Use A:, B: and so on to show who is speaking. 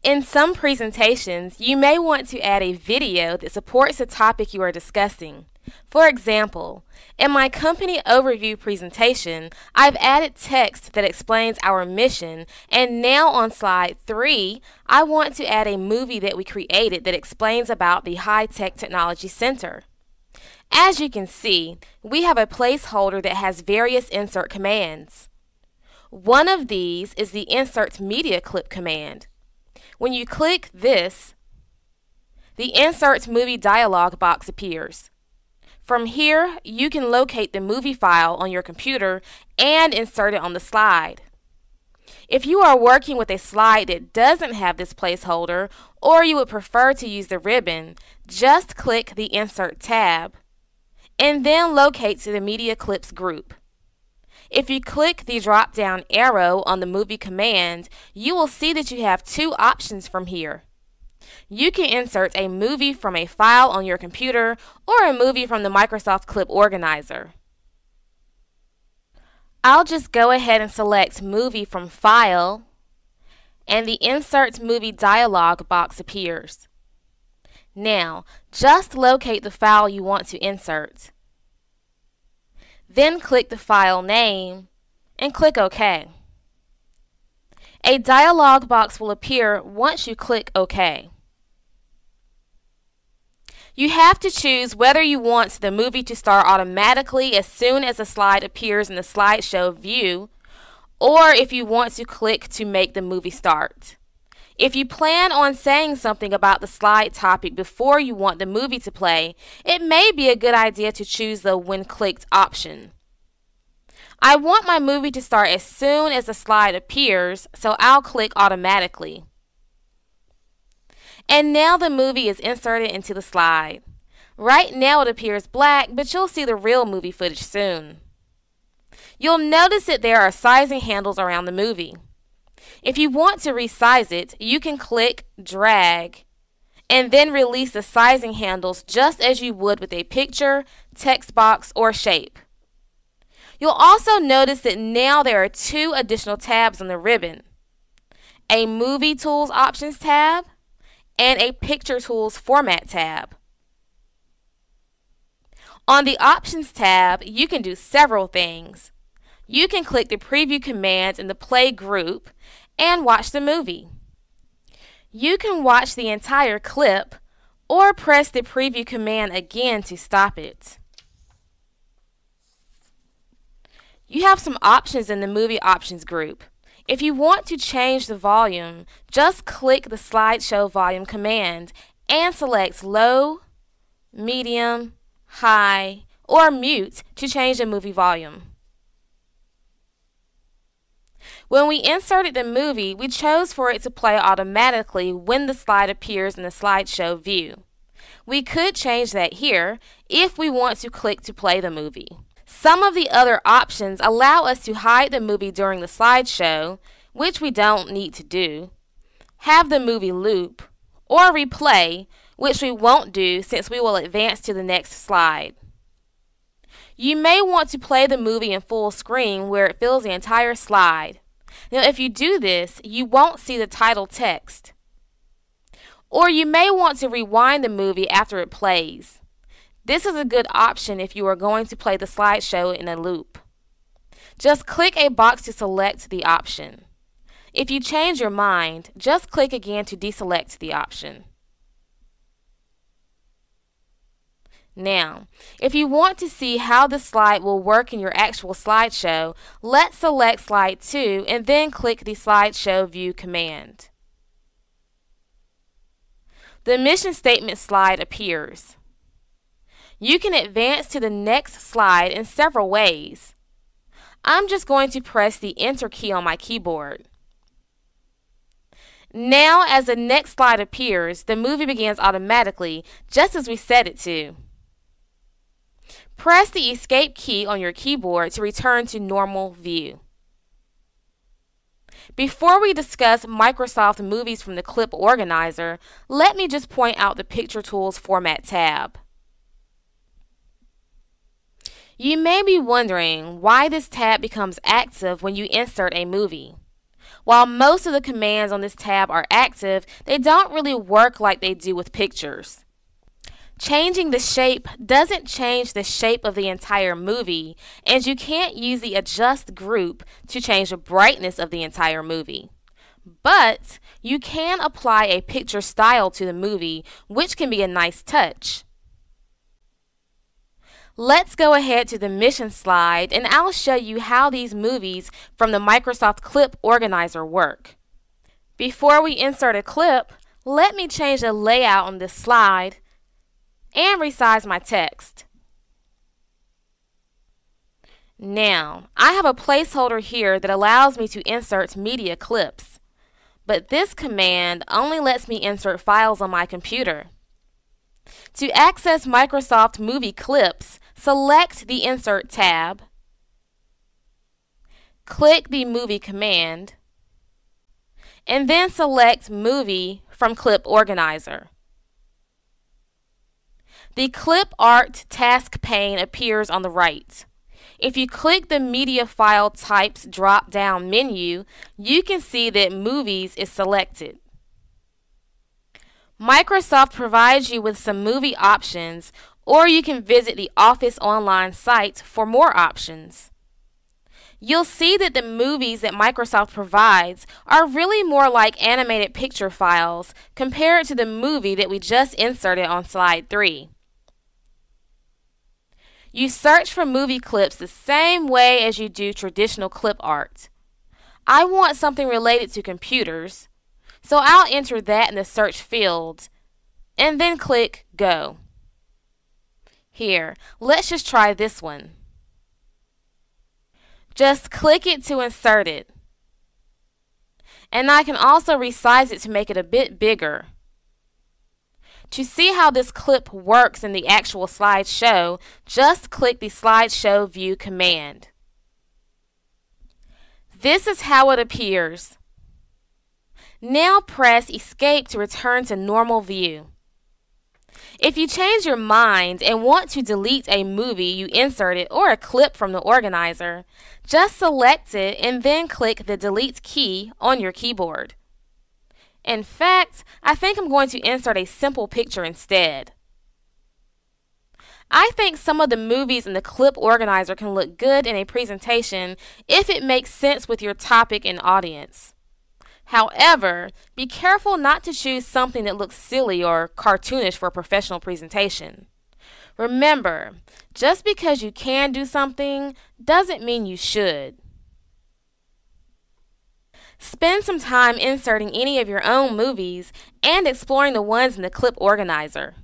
A: In some presentations, you may want to add a video that supports the topic you are discussing. For example, in my company overview presentation, I've added text that explains our mission, and now on slide 3, I want to add a movie that we created that explains about the High Tech Technology Center. As you can see, we have a placeholder that has various insert commands. One of these is the Insert Media Clip command. When you click this, the Insert Movie dialog box appears. From here, you can locate the movie file on your computer and insert it on the slide. If you are working with a slide that doesn't have this placeholder, or you would prefer to use the ribbon, just click the Insert tab, and then locate to the Media Clips group. If you click the drop-down arrow on the movie command, you will see that you have two options from here. You can insert a movie from a file on your computer or a movie from the Microsoft Clip Organizer. I'll just go ahead and select Movie from File, and the Insert Movie dialog box appears. Now, just locate the file you want to insert. Then click the file name and click OK. A dialog box will appear once you click OK. You have to choose whether you want the movie to start automatically as soon as a slide appears in the slideshow view, or if you want to click to make the movie start. If you plan on saying something about the slide topic before you want the movie to play, it may be a good idea to choose the When Clicked option. I want my movie to start as soon as the slide appears, so I'll click Automatically. And now the movie is inserted into the slide. Right now it appears black, but you'll see the real movie footage soon. You'll notice that there are sizing handles around the movie. If you want to resize it, you can click Drag and then release the sizing handles just as you would with a picture, text box, or shape. You'll also notice that now there are two additional tabs on the ribbon: a Movie Tools Options tab and a Picture Tools Format tab. On the Options tab, you can do several things. You can click the Preview command in the Play group and watch the movie. You can watch the entire clip or press the Preview command again to stop it. You have some options in the Movie Options group. If you want to change the volume, just click the Slideshow Volume command and select Low, Medium, High, or Mute to change the movie volume. When we inserted the movie, we chose for it to play automatically when the slide appears in the slideshow view. We could change that here if we want to click to play the movie. Some of the other options allow us to hide the movie during the slideshow, which we don't need to do, have the movie loop, or replay, which we won't do since we will advance to the next slide. You may want to play the movie in full screen where it fills the entire slide. Now, if you do this, you won't see the title text. Or you may want to rewind the movie after it plays. This is a good option if you are going to play the slideshow in a loop. Just click a box to select the option. If you change your mind, just click again to deselect the option. Now, if you want to see how the slide will work in your actual slideshow, let's select Slide 2 and then click the Slideshow View command. The mission statement slide appears. You can advance to the next slide in several ways. I'm just going to press the Enter key on my keyboard. Now, as the next slide appears, the movie begins automatically, just as we set it to. Press the Escape key on your keyboard to return to normal view. Before we discuss Microsoft Movies from the Clip Organizer, let me just point out the Picture Tools Format tab. You may be wondering why this tab becomes active when you insert a movie. While most of the commands on this tab are active, they don't really work like they do with pictures. Changing the shape doesn't change the shape of the entire movie, and you can't use the adjust group to change the brightness of the entire movie. But you can apply a picture style to the movie, which can be a nice touch. Let's go ahead to the mission slide, and I'll show you how these movies from the Microsoft Clip Organizer work. Before we insert a clip, let me change the layout on this slide and resize my text. Now, I have a placeholder here that allows me to insert media clips, but this command only lets me insert files on my computer. To access Microsoft Movie Clips, select the Insert tab, click the Movie command, and then select Movie from Clip Organizer. The Clip Art task pane appears on the right. If you click the Media File Types drop-down menu, you can see that Movies is selected. Microsoft provides you with some movie options, or you can visit the Office online site for more options. You'll see that the movies that Microsoft provides are really more like animated picture files compared to the movie that we just inserted on slide 3. You search for movie clips the same way as you do traditional clip art. I want something related to computers, so I'll enter that in the search field and then click Go. Here, let's just try this one. Just click it to insert it. And I can also resize it to make it a bit bigger. To see how this clip works in the actual slideshow, just click the Slideshow View command. This is how it appears. Now press Escape to return to normal view. If you change your mind and want to delete a movie you inserted or a clip from the organizer, just select it and then click the Delete key on your keyboard. In fact, I think I'm going to insert a simple picture instead. I think some of the movies in the clip organizer can look good in a presentation if it makes sense with your topic and audience. However, be careful not to choose something that looks silly or cartoonish for a professional presentation. Remember, just because you can do something doesn't mean you should. Spend some time inserting any of your own movies and exploring the ones in the clip organizer.